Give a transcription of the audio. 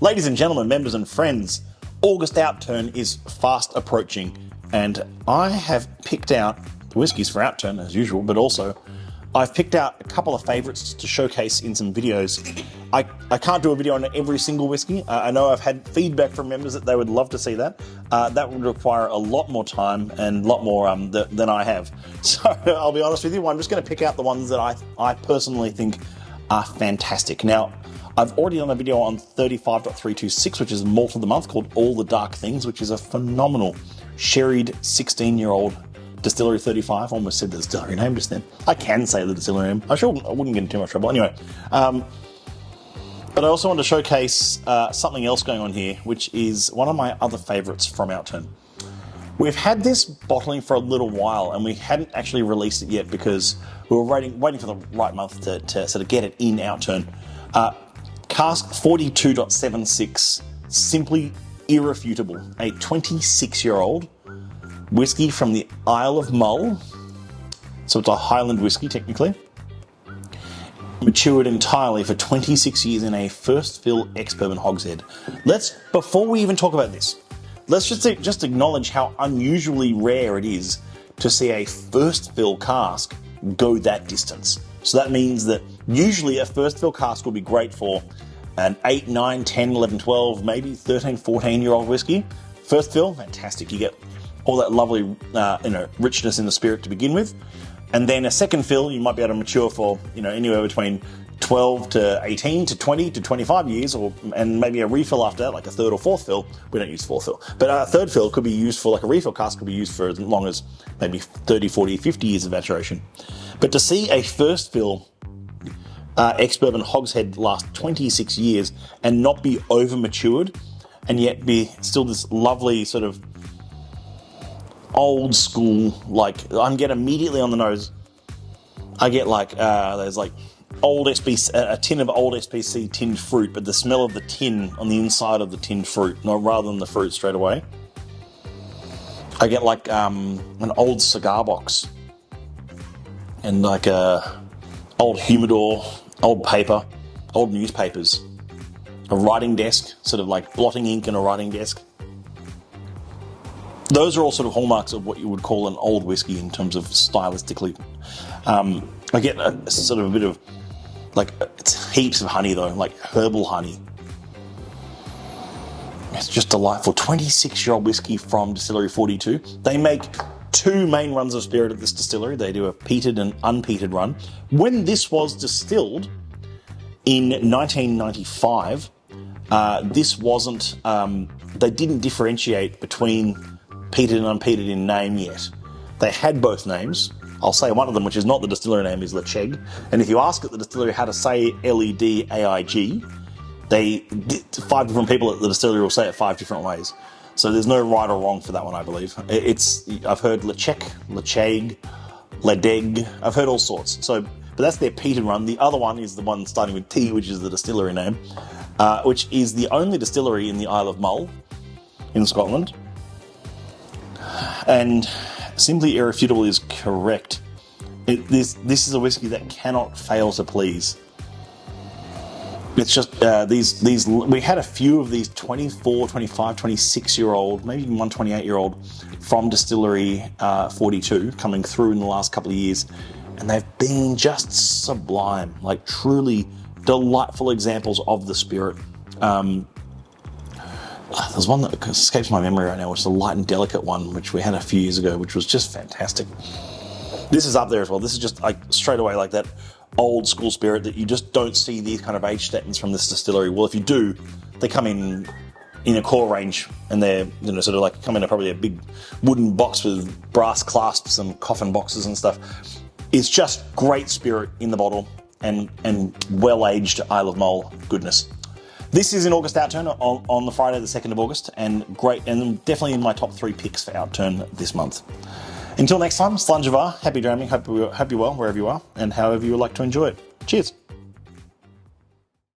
Ladies and gentlemen, members and friends, August Outturn is fast approaching, and I have picked out the whiskies for Outturn as usual, but also I've picked out a couple of favourites to showcase in some videos. I can't do a video on every single whiskey. I know I've had feedback from members that they would love to see that. That would require a lot more time and a lot more than I have. So I'll be honest with you, I'm just going to pick out the ones that I personally think are fantastic. Now, I've already done a video on 35.326, which is malt of the month, called All the Dark Things, which is a phenomenal sherried 16-year-old distillery 35. I almost said the distillery name just then. I can say the distillery name. I wouldn't get in too much trouble. Anyway, but I also want to showcase something else going on here, which is one of my other favourites from Outturn. We've had this bottling for a little while, and we hadn't actually released it yet because we were waiting for the right month to sort of get it in Outturn. Cask 42.76, simply Irrefutable, a 26-year-old whiskey from the Isle of Mull. So it's a Highland whiskey, technically. Matured entirely for 26 years in a first fill ex-bourbon hogshead. Before we even talk about this, let's just acknowledge how unusually rare it is to see a first fill cask go that distance. So that means that usually a first fill cask will be great for an 8, 9, 10, 11, 12, maybe 13, 14-year-old whiskey. First fill, fantastic. You get all that lovely richness in the spirit to begin with. And then a second fill, you might be able to mature for anywhere between 12 to 18 to 20 to 25 years, and maybe a refill after that, like a third or fourth fill. We don't use fourth fill. But a third fill could be used for, like a refill cask could be used for as long as maybe 30, 40, 50 years of maturation. But to see a first fill ex-bourbon hogshead last 26 years and not be over-matured, and yet be still this lovely sort of old school, like, I get immediately on the nose, I get like, there's like old SPC, a tin of old SPC tinned fruit, but the smell of the tin on the inside of the tinned fruit, rather than the fruit straight away. I get like an old cigar box, and like old humidor, old paper, old newspapers, a writing desk, sort of like blotting ink and a writing desk. Those are all sort of hallmarks of what you would call an old whiskey in terms of stylistically. I get a sort of a bit of, like, it's heaps of honey though, like herbal honey. It's just delightful. 26-year-old whiskey from Distillery 42. They make two main runs of spirit at this distillery. They do a peated and unpeated run. When this was distilled in 1995, this wasn't, they didn't differentiate between peated and unpeated in name yet. They had both names. I'll say one of them, which is not the distillery name, is Lecheg. And if you ask at the distillery how to say Ledaig, 5 different people at the distillery will say it 5 different ways. So there's no right or wrong for that one, I believe. I've heard Lecheg, Ledaig. I've heard all sorts. But that's their peated run. The other one is the one starting with T, which is the distillery name, which is the only distillery in the Isle of Mull in Scotland. And simply Irrefutable is correct. This is a whiskey that cannot fail to please. It's just these we had a few of these 24, 25, 26-year-old, maybe even one 28-year-old from Distillery 42 coming through in the last couple of years, and they've been just sublime, like truly delightful examples of the spirit. There's one that escapes my memory right now, which is a light and delicate one, which we had a few years ago, which was just fantastic. This is up there as well. This is just like straight away like that old school spirit that you just don't see these kind of age statements from this distillery. Well, if you do, they come in a core range, and they're sort of like come in probably a big wooden box with brass clasps and coffin boxes and stuff. It's just great spirit in the bottle and well-aged Isle of Mull goodness. This is in August Outturn on the Friday the 2nd of August, and great, and definitely in my top 3 picks for Outturn this month. Until next time, Slàinte mhath, happy drumming, hope you're well wherever you are, and however you would like to enjoy it. Cheers.